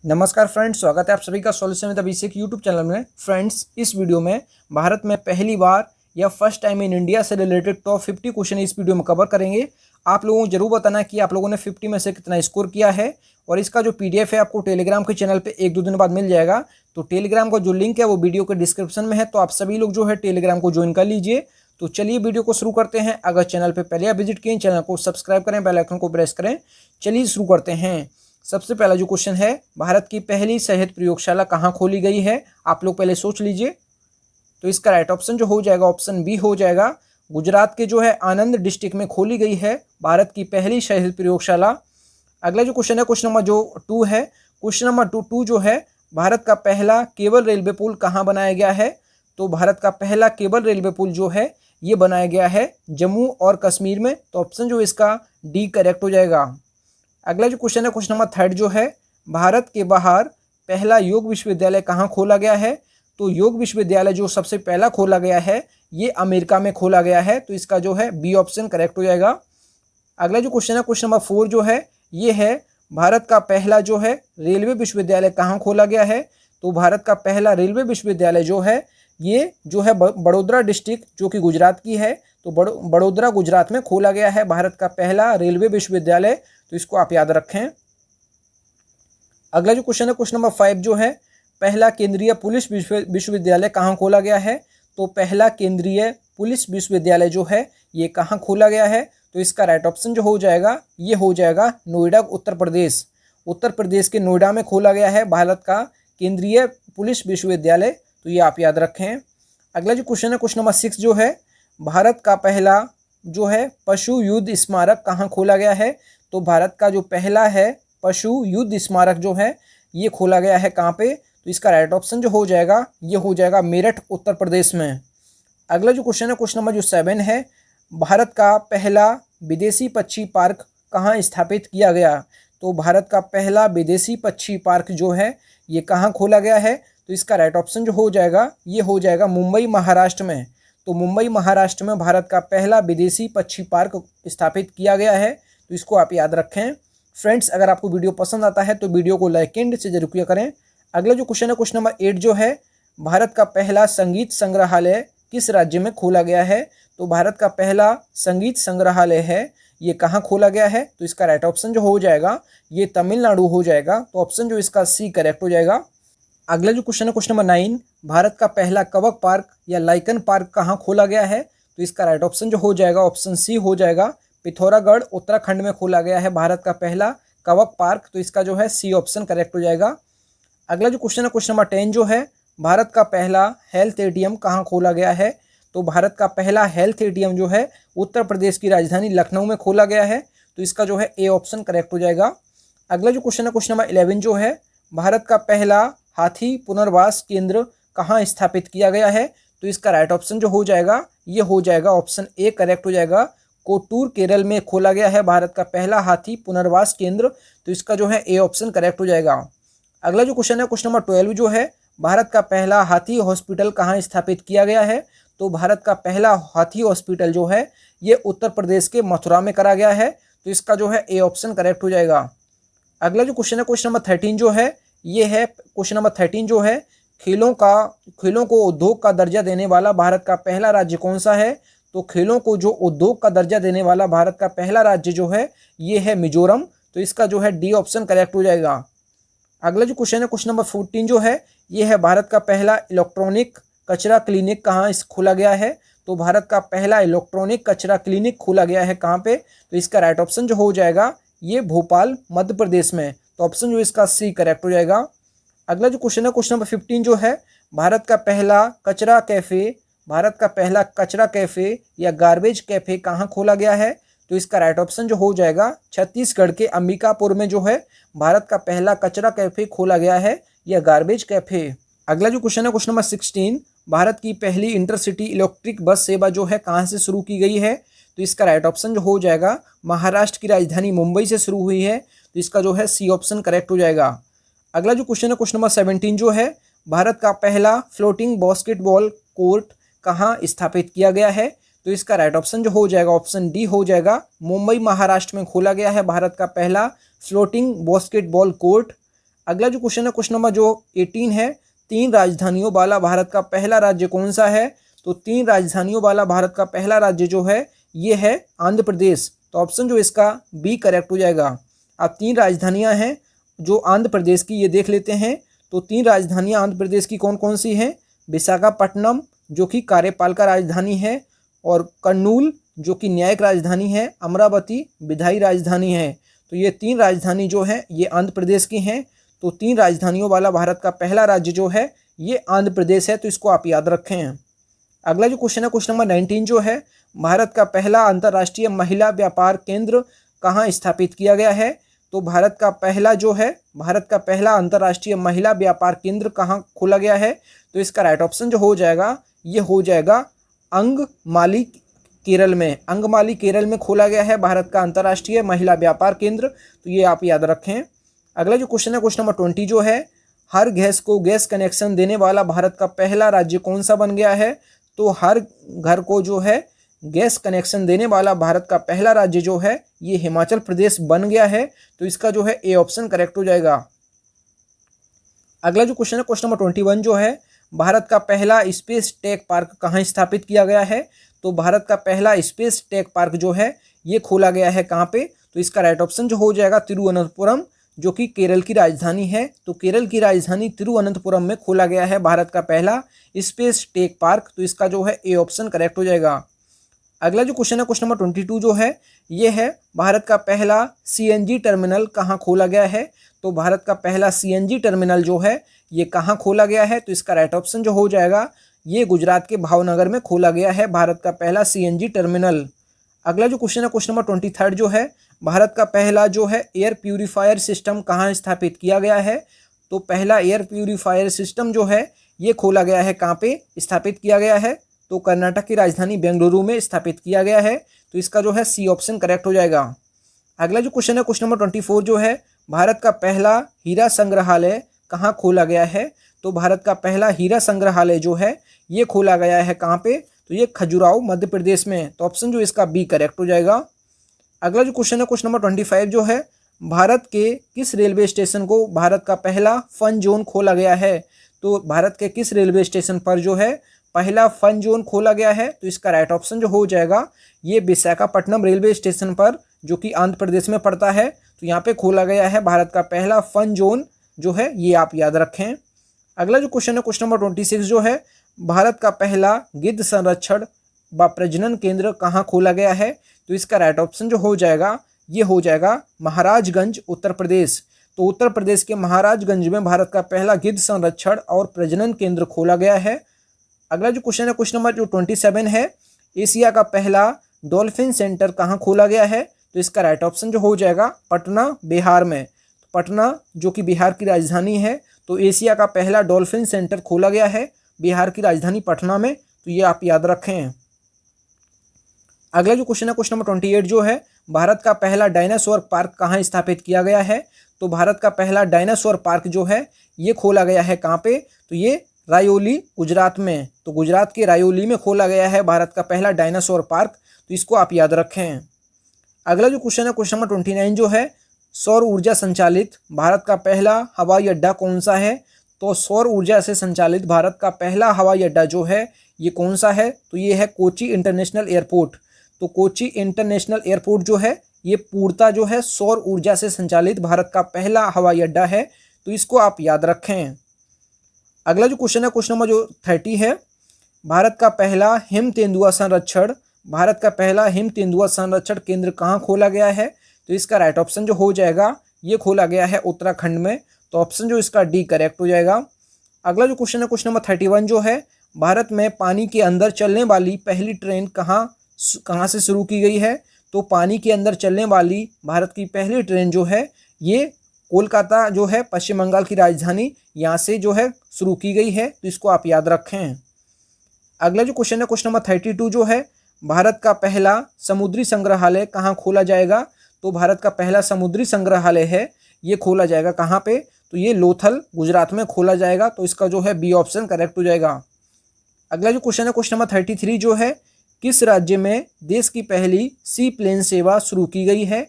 नमस्कार फ्रेंड्स, स्वागत है आप सभी का solution with Abhishek YouTube channel में। फ्रेंड्स, इस वीडियो में भारत में पहली बार या फर्स्ट टाइम इन इंडिया से रिलेटेड टॉप 50 क्वेश्चन इस वीडियो में कवर करेंगे। आप लोगों को जरूर बताना कि आप लोगों ने 50 में से कितना स्कोर किया है। और इसका जो पीडीएफ है आपको टेलीग्राम के चैनल पर 1-2 दिन बाद मिल जाएगा। तो टेलीग्राम का जो लिंक है वो वीडियो के डिस्क्रिप्शन में है, तो आप सभी लोग जो है टेलीग्राम को ज्वाइन कर लीजिए। तो चलिए वीडियो को शुरू करते हैं। अगर चैनल पर पहले आप विजिट किए, चैनल को सब्सक्राइब करें, बेल आइकन को प्रेस करें। चलिए शुरू करते हैं। सबसे पहला जो क्वेश्चन है, भारत की पहली सेहत प्रयोगशाला कहाँ खोली गई है? आप लोग पहले सोच लीजिए। तो इसका राइट ऑप्शन जो हो जाएगा ऑप्शन बी हो जाएगा। गुजरात के जो है आनंद डिस्ट्रिक्ट में खोली गई है भारत की पहली सेहत प्रयोगशाला। अगला जो क्वेश्चन है, क्वेश्चन नंबर जो 2 है, क्वेश्चन नंबर 2 जो है, भारत का पहला केबल रेलवे पुल कहाँ बनाया गया है? तो भारत का पहला केबल रेलवे पुल जो है ये बनाया गया है जम्मू और कश्मीर में। तो ऑप्शन जो इसका डी करेक्ट हो जाएगा। अगला जो क्वेश्चन है, क्वेश्चन नंबर 3 जो है, भारत के बाहर पहला योग विश्वविद्यालय कहाँ खोला गया है? तो योग विश्वविद्यालय जो सबसे पहला खोला गया है ये अमेरिका में खोला गया है। तो इसका जो है बी ऑप्शन करेक्ट हो जाएगा। अगला जो क्वेश्चन है, क्वेश्चन नंबर 4 जो है, ये है भारत का पहला जो है रेलवे विश्वविद्यालय कहाँ खोला गया है? तो भारत का पहला रेलवे विश्वविद्यालय जो है ये जो है बड़ोदरा डिस्ट्रिक्ट जो कि गुजरात की है, तो बड़ोदरा गुजरात में खोला गया है भारत का पहला रेलवे विश्वविद्यालय। तो इसको आप याद रखें। अगला जो क्वेश्चन है, क्वेश्चन नंबर 5 जो है, पहला केंद्रीय पुलिस विश्वविद्यालय कहाँ खोला गया है? तो पहला केंद्रीय पुलिस विश्वविद्यालय जो है ये कहाँ खोला गया है? तो इसका राइट ऑप्शन जो हो जाएगा ये हो जाएगा नोएडा, उत्तर प्रदेश। उत्तर प्रदेश के नोएडा में खोला गया है भारत का केंद्रीय पुलिस विश्वविद्यालय। तो ये आप याद रखें। अगला जो क्वेश्चन है, क्वेश्चन नंबर 6 जो है, भारत का पहला जो है पशु युद्ध स्मारक कहाँ खोला गया है? तो भारत का जो पहला है पशु युद्ध स्मारक जो है ये खोला गया है कहाँ पे? तो इसका राइट ऑप्शन जो हो जाएगा ये हो जाएगा मेरठ, उत्तर प्रदेश में। अगला जो क्वेश्चन है, क्वेश्चन नंबर जो 7 है, भारत का पहला विदेशी पक्षी पार्क कहाँ स्थापित किया गया? तो भारत का पहला विदेशी पक्षी पार्क जो है ये कहाँ खोला गया है? तो इसका राइट ऑप्शन जो हो जाएगा ये हो जाएगा मुंबई, महाराष्ट्र में। तो मुंबई, महाराष्ट्र में भारत का पहला विदेशी पक्षी पार्क स्थापित किया गया है। तो इसको आप याद रखें। फ्रेंड्स, अगर आपको वीडियो पसंद आता है तो वीडियो को लाइक एंड से जरूर किया करें। अगला जो क्वेश्चन है, क्वेश्चन नंबर 8 जो है, भारत का पहला संगीत संग्रहालय किस राज्य में खोला गया है? तो भारत का पहला संगीत संग्रहालय है ये कहाँ खोला गया है? तो इसका राइट ऑप्शन जो हो जाएगा ये तमिलनाडु हो जाएगा। तो ऑप्शन जो इसका सी करेक्ट हो जाएगा। अगला जो क्वेश्चन है, क्वेश्चन नंबर 9, भारत का पहला कवक पार्क या लाइकन पार्क कहाँ खोला गया है? तो इसका राइट ऑप्शन जो हो जाएगा ऑप्शन सी हो जाएगा। पिथौरागढ़, उत्तराखंड में खोला गया है भारत का पहला कवक पार्क। तो इसका जो है सी ऑप्शन करेक्ट हो जाएगा। अगला जो क्वेश्चन है, क्वेश्चन नंबर 10 जो है, भारत का पहला हेल्थ एटीएम कहाँ खोला गया है? तो भारत का पहला हेल्थ एटीएम जो है उत्तर प्रदेश की राजधानी लखनऊ में खोला गया है। तो इसका जो है ए ऑप्शन करेक्ट हो जाएगा। अगला जो क्वेश्चन है, क्वेश्चन नंबर 11 जो है, भारत का पहला हाथी पुनर्वास केंद्र कहाँ स्थापित किया गया है? तो इसका राइट ऑप्शन जो हो जाएगा ये हो जाएगा ऑप्शन ए करेक्ट हो जाएगा। कोट्टूर, केरल में खोला गया है भारत का पहला हाथी पुनर्वास केंद्र। तो इसका जो है ए ऑप्शन करेक्ट हो जाएगा। अगला जो क्वेश्चन है, क्वेश्चन नंबर 12 जो है, भारत का पहला हाथी हॉस्पिटल कहाँ स्थापित किया गया है? तो भारत का पहला हाथी हॉस्पिटल जो है ये उत्तर प्रदेश के मथुरा में करा गया है। तो इसका जो है ए ऑप्शन करेक्ट हो जाएगा। अगला जो क्वेश्चन है, क्वेश्चन नंबर 13 जो है, ये है क्वेश्चन नंबर 13 जो है, खेलों को उद्योग का दर्जा देने वाला भारत का पहला राज्य कौन सा है? तो खेलों को जो उद्योग का दर्जा देने वाला भारत का पहला राज्य जो है ये है मिजोरम। तो इसका जो है डी ऑप्शन करेक्ट हो जाएगा। अगला जो क्वेश्चन है, क्वेश्चन नंबर 14 जो है, ये है भारत का पहला इलेक्ट्रॉनिक कचरा क्लिनिक कहाँ खोला गया है? तो भारत का पहला इलेक्ट्रॉनिक कचरा क्लिनिक खोला गया है कहाँ पे? तो इसका राइट ऑप्शन जो हो जाएगा ये भोपाल, मध्य प्रदेश में। तो ऑप्शन जो इसका सी करेक्ट हो जाएगा। अगला जो क्वेश्चन है, क्वेश्चन नंबर 15 जो है, भारत का पहला कचरा कैफे या गार्बेज कैफे कहाँ खोला गया है? तो इसका राइट ऑप्शन जो हो जाएगा छत्तीसगढ़ के अंबिकापुर में जो है भारत का पहला कचरा कैफे खोला गया है या गार्बेज कैफे। अगला जो क्वेश्चन है, क्वेश्चन नंबर 16, भारत की पहली इंटरसिटी इलेक्ट्रिक बस सेवा जो है कहाँ से शुरू की गई है? तो इसका राइट ऑप्शन जो हो जाएगा महाराष्ट्र की राजधानी मुंबई से शुरू हुई है। तो इसका जो है सी ऑप्शन करेक्ट हो जाएगा। अगला जो क्वेश्चन है, क्वेश्चन नंबर 17 जो है, भारत का पहला फ्लोटिंग बास्केटबॉल कोर्ट कहाँ स्थापित किया गया है? तो इसका राइट ऑप्शन जो हो जाएगा ऑप्शन डी हो जाएगा। मुंबई, महाराष्ट्र में खोला गया है भारत का पहला फ्लोटिंग बास्केटबॉल कोर्ट। अगला जो क्वेश्चन है क्वेश्चन नंबर जो 18 है, 3 राजधानियों वाला भारत का पहला राज्य कौन सा है? तो 3 राजधानियों वाला भारत का पहला राज्य जो है ये है आंध्र प्रदेश। तो ऑप्शन जो इसका बी करेक्ट हो जाएगा। अब 3 राजधानियां हैं जो आंध्र प्रदेश की, ये देख लेते हैं। तो 3 राजधानियां आंध्र प्रदेश की कौन कौन सी हैं? विशाखापट्टनम जो कि कार्यपालिका राजधानी है, और कर्नूल जो कि न्यायिक राजधानी है, अमरावती विधायी राजधानी है। तो ये 3 राजधानी जो है ये आंध्र प्रदेश की हैं। तो 3 राजधानियों वाला भारत का पहला राज्य जो है ये आंध्र प्रदेश है, तो इसको आप याद रखें। अगला जो क्वेश्चन है क्वेश्चन नंबर 19 जो है, भारत का पहला अंतर्राष्ट्रीय महिला व्यापार केंद्र कहाँ स्थापित किया गया है? तो भारत का पहला अंतर्राष्ट्रीय महिला व्यापार केंद्र कहाँ खोला गया है? तो इसका राइट ऑप्शन जो हो जाएगा ये हो जाएगा अंगमाली केरल में। अंगमाली केरल में खोला गया है भारत का अंतर्राष्ट्रीय महिला व्यापार केंद्र, तो ये आप याद रखें। अगला जो क्वेश्चन है क्वेश्चन नंबर 20 जो है, हर गैस को गैस कनेक्शन देने वाला भारत का पहला राज्य कौन सा बन गया है? तो हर घर को जो है गैस कनेक्शन देने वाला भारत का पहला राज्य जो है ये हिमाचल प्रदेश बन गया है, तो इसका जो है ए ऑप्शन करेक्ट हो जाएगा। अगला जो क्वेश्चन है क्वेश्चन नंबर 21 जो है, भारत का पहला स्पेस टेक पार्क कहाँ स्थापित किया गया है? तो भारत का पहला स्पेस टेक पार्क जो है ये खोला गया है कहाँ पे? तो इसका राइट ऑप्शन जो हो जाएगा तिरुवनंतपुरम, जो कि केरल की राजधानी है। तो केरल की राजधानी तिरुवनंतपुरम में खोला गया है भारत का पहला स्पेस टेक पार्क, तो इसका जो है ए ऑप्शन करेक्ट हो जाएगा। अगला जो क्वेश्चन है क्वेश्चन नंबर 22 जो है ये है, भारत का पहला सीएनजी टर्मिनल कहाँ खोला गया है? तो भारत का पहला सीएनजी टर्मिनल जो है ये कहाँ खोला गया है? तो इसका राइट ऑप्शन जो हो जाएगा ये गुजरात के भावनगर में खोला गया है भारत का पहला सीएनजी टर्मिनल। अगला जो क्वेश्चन है क्वेश्चन नंबर 23 जो है, भारत का पहला जो है एयर प्यूरीफायर सिस्टम कहाँ स्थापित किया गया है? तो पहला एयर प्यूरीफायर सिस्टम जो है ये खोला गया है कहाँ पे स्थापित किया गया है? तो कर्नाटक की राजधानी बेंगलुरु में स्थापित किया गया है, तो इसका जो है सी ऑप्शन करेक्ट हो जाएगा। अगला जो क्वेश्चन है क्वेश्चन नंबर 24 जो है, भारत का पहला हीरा संग्रहालय कहाँ खोला गया है? तो भारत का पहला हीरा संग्रहालय जो है ये खोला गया है कहाँ पे? तो ये खजुराहो मध्य प्रदेश में, तो ऑप्शन जो इसका बी करेक्ट हो जाएगा। अगला जो क्वेश्चन है क्वेश्चन नंबर 25 जो है, भारत के किस रेलवे स्टेशन को भारत का पहला फन जोन खोला गया है? तो भारत के किस रेलवे स्टेशन पर जो है पहला फन जोन खोला गया है? तो इसका राइट ऑप्शन जो हो जाएगा ये विशाखापट्टनम रेलवे स्टेशन पर, जो कि आंध्र प्रदेश में पड़ता है। तो यहाँ पे खोला गया है भारत का पहला फन जोन जो है, ये आप याद रखें। अगला जो क्वेश्चन है क्वेश्चन नंबर 26 जो है, भारत का पहला गिद्ध संरक्षण व प्रजनन केंद्र कहाँ खोला गया है? तो इसका राइट ऑप्शन जो हो जाएगा ये हो जाएगा महाराजगंज उत्तर प्रदेश। तो उत्तर प्रदेश के महाराजगंज में भारत का पहला गिद्ध संरक्षण और प्रजनन केंद्र खोला गया है। अगला जो क्वेश्चन है क्वेश्चन नंबर जो 27 है, एशिया का पहला डॉल्फिन सेंटर कहाँ खोला गया है? तो इसका राइट ऑप्शन जो हो जाएगा पटना बिहार में। पटना जो कि बिहार की राजधानी है, तो एशिया का पहला डॉल्फिन सेंटर खोला गया है बिहार की राजधानी पटना में, तो ये आप याद रखें। अगला जो क्वेश्चन है क्वेश्चन नंबर 28 जो है, भारत का पहला डायनासोर पार्क कहाँ स्थापित किया गया है? तो भारत का पहला डायनासोर पार्क जो है ये खोला गया है कहाँ पे? तो ये रायोली गुजरात में, तो गुजरात के रायोली में खोला गया है भारत का पहला डायनासोर पार्क, तो इसको आप याद रखें। अगला जो क्वेश्चन है क्वेश्चन नंबर 29 जो है, सौर ऊर्जा संचालित भारत का पहला हवाई अड्डा कौन सा है? तो सौर ऊर्जा से संचालित भारत का पहला हवाई अड्डा जो है ये कौन सा है? तो ये है कोची इंटरनेशनल एयरपोर्ट। तो कोची इंटरनेशनल एयरपोर्ट जो है ये पूर्णतः जो है सौर ऊर्जा से संचालित भारत का पहला हवाई अड्डा है, तो इसको आप याद रखें। अगला जो क्वेश्चन है क्वेश्चन नंबर जो 30 है, भारत का पहला हिम तेंदुआ संरक्षण केंद्र कहाँ खोला गया है? तो इसका राइट ऑप्शन जो हो जाएगा ये खोला गया है उत्तराखंड में, तो ऑप्शन जो इसका डी करेक्ट हो जाएगा। अगला जो क्वेश्चन है क्वेश्चन नंबर 31 जो है, भारत में पानी के अंदर चलने वाली पहली ट्रेन कहाँ से शुरू की गई है? तो पानी के अंदर चलने वाली भारत की पहली ट्रेन जो है ये कोलकाता जो है पश्चिम बंगाल की राजधानी, यहाँ से जो है शुरू की गई है, तो इसको आप याद रखें। अगला जो क्वेश्चन है क्वेश्चन नंबर 32 जो है, भारत का पहला समुद्री संग्रहालय कहाँ खोला जाएगा? तो भारत का पहला समुद्री संग्रहालय है ये खोला जाएगा कहाँ पे? तो ये लोथल गुजरात में खोला जाएगा, तो इसका जो है बी ऑप्शन करेक्ट हो जाएगा। अगला जो क्वेश्चन है क्वेश्चन नंबर 33 जो है, किस राज्य में देश की पहली सी प्लेन सेवा शुरू की गई है?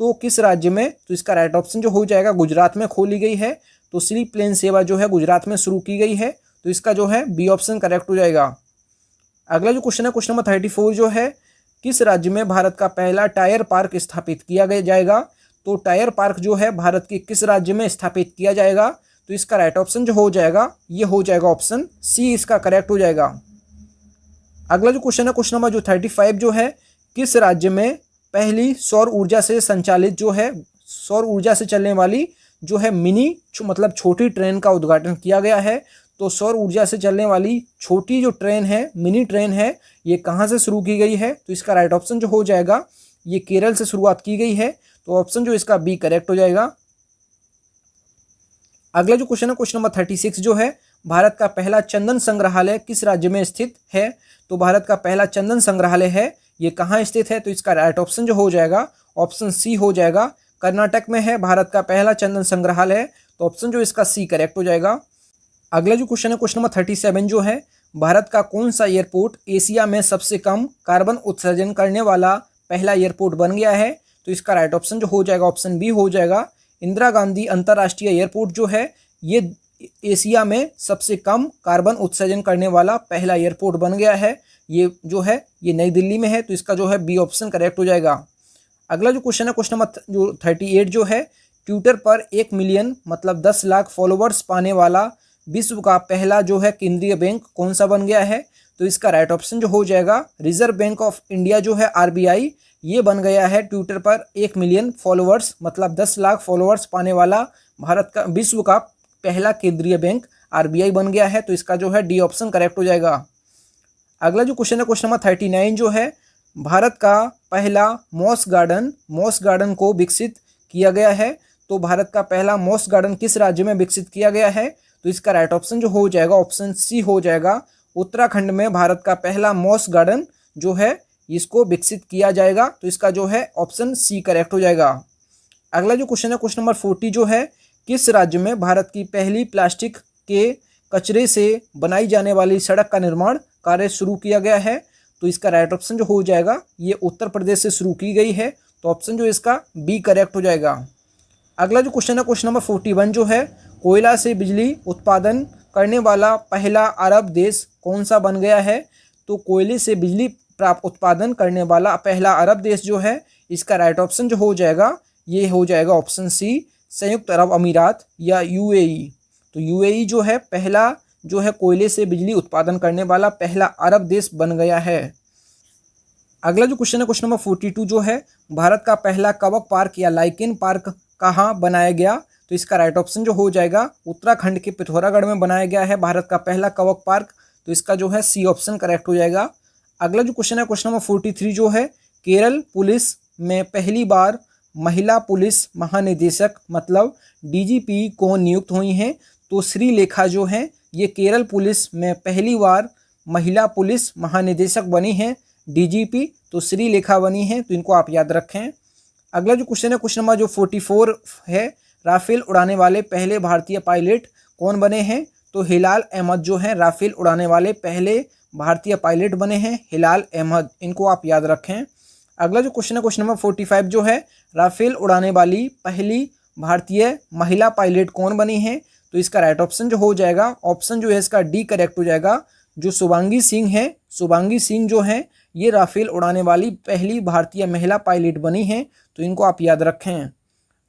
तो किस राज्य में, तो इसका राइट ऑप्शन जो हो जाएगा गुजरात में खोली गई है। तो सी प्लेन सेवा जो है गुजरात में शुरू की गई है, तो इसका जो है बी ऑप्शन करेक्ट हो जाएगा। अगला जो क्वेश्चन है क्वेश्चन नंबर 34 जो है, किस राज्य में भारत का पहला टायर पार्क स्थापित किया जाएगा। तो टायर पार्क जो है भारत के किस राज्य में स्थापित किया जाएगा, तो इसका राइट ऑप्शन जो हो जाएगा ये हो जाएगा ऑप्शन सी, इसका करेक्ट हो जाएगा। अगला जो क्वेश्चन है क्वेश्चन नंबर जो 35 जो है, किस राज्य में पहली सौर ऊर्जा से संचालित जो है सौर ऊर्जा से चलने वाली जो है मिनी मतलब छोटी ट्रेन का उद्घाटन किया गया है। तो सौर ऊर्जा से चलने वाली छोटी जो ट्रेन है, मिनी ट्रेन है, ये कहाँ से शुरू की गई है, तो इसका राइट ऑप्शन जो हो जाएगा ये केरल से शुरुआत की गई है। तो ऑप्शन जो इसका बी करेक्ट हो जाएगा। अगला जो क्वेश्चन है क्वेश्चन नंबर 36 जो है, भारत का पहला चंदन संग्रहालय किस राज्य में स्थित है। तो भारत का पहला चंदन संग्रहालय है, ये कहाँ स्थित है, तो इसका राइट ऑप्शन जो हो जाएगा ऑप्शन सी हो जाएगा। कर्नाटक में है भारत का पहला चंदन संग्रहालय, तो ऑप्शन जो इसका सी करेक्ट हो जाएगा। अगला जो क्वेश्चन है क्वेश्चन नंबर 37 जो है, भारत का कौन सा एयरपोर्ट एशिया में सबसे कम कार्बन उत्सर्जन करने वाला पहला एयरपोर्ट बन गया है। तो इसका राइट ऑप्शन जो हो जाएगा ऑप्शन बी हो जाएगा। इंदिरा गांधी अंतर्राष्ट्रीय एयरपोर्ट जो है ये एशिया में सबसे कम कार्बन उत्सर्जन करने वाला पहला एयरपोर्ट बन गया है। ये जो है ये नई दिल्ली में है, तो इसका जो है बी ऑप्शन करेक्ट हो जाएगा। अगला जो क्वेश्चन है क्वेश्चन नंबर जो 38 जो है, ट्विटर पर 1 मिलियन मतलब 10 लाख फॉलोवर्स पाने वाला विश्व का पहला जो है केंद्रीय बैंक कौन सा बन गया है। तो इसका राइट ऑप्शन जो हो जाएगा रिजर्व बैंक ऑफ इंडिया जो है आरबीआई, ये बन गया है ट्विटर पर 1 मिलियन फॉलोवर्स मतलब 10 लाख फॉलोवर्स पाने वाला भारत का विश्व का पहला केंद्रीय बैंक आरबीआई बन गया है। तो इसका जो है डी ऑप्शन करेक्ट हो जाएगा। अगला जो क्वेश्चन है क्वेश्चन नंबर 39 जो है, भारत का पहला मॉस गार्डन को विकसित किया गया है। तो भारत का पहला मॉस गार्डन किस राज्य में विकसित किया गया है। तो इसका राइट ऑप्शन जो हो जाएगा ऑप्शन सी हो जाएगा। उत्तराखंड में भारत का पहला मॉस गार्डन जो है इसको विकसित किया जाएगा। तो इसका जो है ऑप्शन सी करेक्ट हो जाएगा। अगला जो क्वेश्चन है क्वेश्चन नंबर 40 जो है, किस राज्य में भारत की पहली प्लास्टिक के कचरे से बनाई जाने वाली सड़क का निर्माण कार्य शुरू किया गया है। तो इसका राइट ऑप्शन जो हो जाएगा ये उत्तर प्रदेश से शुरू की गई है। तो ऑप्शन जो इसका बी करेक्ट हो जाएगा। अगला जो क्वेश्चन है क्वेश्चन नंबर 41 जो है, कोयला से बिजली उत्पादन करने वाला पहला अरब देश कौन सा बन गया है। तो कोयले से बिजली प्राप्त उत्पादन करने वाला पहला अरब देश जो है, इसका राइट ऑप्शन जो हो जाएगा ये हो जाएगा ऑप्शन सी, संयुक्त अरब अमीरात या यूएई। तो यूएई जो है पहला जो है कोयले से बिजली उत्पादन करने वाला पहला अरब देश बन गया है। अगला जो क्वेश्चन है क्वेश्चन नंबर 42 जो है, भारत का पहला कवक पार्क या लाइकेन पार्क कहाँ बनाया गया। तो इसका राइट ऑप्शन जो हो जाएगा उत्तराखंड के पिथौरागढ़ में बनाया गया है भारत का पहला कवक पार्क। तो इसका जो है सी ऑप्शन करेक्ट हो जाएगा। अगला जो क्वेश्चन है क्वेश्चन नंबर 43 जो है, केरल पुलिस में पहली बार महिला पुलिस महानिदेशक मतलब डीजीपी कौन नियुक्त हुई हैं। तो श्रीलेखा जो है ये केरल पुलिस में पहली बार महिला पुलिस महानिदेशक बनी हैं डीजीपी, तो श्रीलेखा बनी हैं। तो इनको आप याद रखें। अगला जो क्वेश्चन है क्वेश्चन नंबर जो 44 है, राफेल उड़ाने वाले पहले भारतीय पायलट कौन बने हैं। तो हिलाल अहमद जो है राफेल उड़ाने वाले पहले भारतीय पायलट बने हैं, हिलाल अहमद, इनको आप याद रखें। अगला जो क्वेश्चन है क्वेश्चन नंबर 45 जो है, राफेल उड़ाने वाली पहली भारतीय महिला पायलट कौन बनी है। तो इसका राइट ऑप्शन जो हो जाएगा ऑप्शन जो है इसका डी करेक्ट हो जाएगा। जो शुभांगी सिंह है, शुभांगी सिंह जो है ये राफेल उड़ाने वाली पहली भारतीय महिला पायलट बनी हैं। तो इनको आप याद रखें।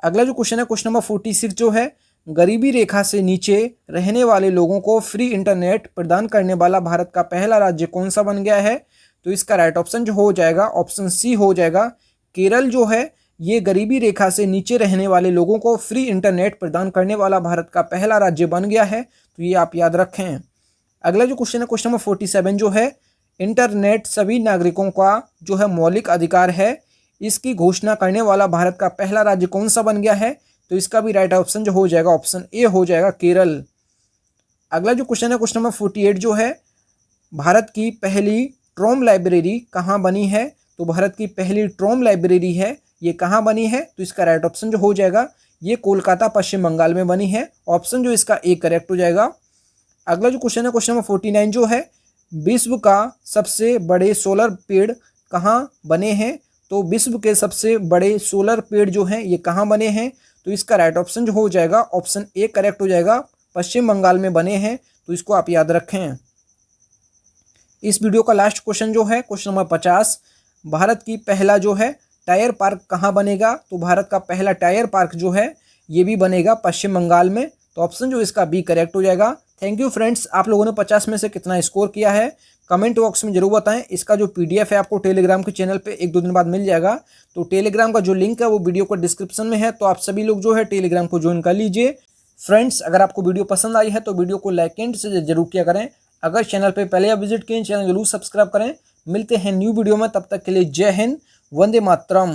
अगला जो क्वेश्चन है क्वेश्चन नंबर 46 जो है, गरीबी रेखा से नीचे रहने वाले लोगों को फ्री इंटरनेट प्रदान करने वाला भारत का पहला राज्य कौन सा बन गया है। तो इसका राइट ऑप्शन जो हो जाएगा ऑप्शन सी हो जाएगा। केरल जो है ये गरीबी रेखा से नीचे रहने वाले लोगों को फ्री इंटरनेट प्रदान करने वाला भारत का पहला राज्य बन गया है। तो ये आप याद रखें। अगला जो क्वेश्चन है क्वेश्चन नंबर 47 जो है, इंटरनेट सभी नागरिकों का जो है मौलिक अधिकार है, इसकी घोषणा करने वाला भारत का पहला राज्य कौन सा बन गया है। तो इसका भी राइट ऑप्शन जो हो जाएगा ऑप्शन ए हो जाएगा, केरल। अगला जो क्वेश्चन है क्वेश्चन नंबर 48 जो है, भारत की पहली ट्रोम लाइब्रेरी कहाँ बनी है। तो भारत की पहली ट्रोम लाइब्रेरी है ये कहाँ बनी है। तो इसका राइट ऑप्शन जो हो जाएगा ये कोलकाता पश्चिम बंगाल में बनी है। ऑप्शन जो इसका ए करेक्ट हो जाएगा। अगला जो क्वेश्चन है क्वेश्चन नंबर 49 जो है, विश्व का सबसे बड़े सोलर पेड़ कहाँ बने हैं। तो विश्व के सबसे बड़े सोलर पेड़ जो हैं ये कहाँ बने हैं? तो इसका राइट ऑप्शन जो हो जाएगा ऑप्शन ए करेक्ट हो जाएगा, पश्चिम बंगाल में बने हैं। तो इसको आप याद रखें। इस वीडियो का लास्ट क्वेश्चन जो है क्वेश्चन नंबर 50, भारत की पहला जो है टायर पार्क कहाँ बनेगा? तो भारत का पहला टायर पार्क जो है ये भी बनेगा पश्चिम बंगाल में। तो ऑप्शन जो इसका बी करेक्ट हो जाएगा। थैंक यू फ्रेंड्स, आप लोगों ने 50 में से कितना स्कोर किया है कमेंट बॉक्स में जरूर बताएं। इसका जो पीडीएफ है आपको टेलीग्राम के चैनल पे 1-2 दिन बाद मिल जाएगा। तो टेलीग्राम का जो लिंक है वो वीडियो को डिस्क्रिप्शन में है, तो आप सभी लोग जो है टेलीग्राम को ज्वाइन कर लीजिए। फ्रेंड्स, अगर आपको वीडियो पसंद आई है तो वीडियो को लाइक एंड से जरूर किया करें। अगर चैनल पे पहले आप विजिट किए चैनल जरूर सब्सक्राइब करें। मिलते हैं न्यू वीडियो में, तब तक के लिए जय हिंद, वंदे मातरम।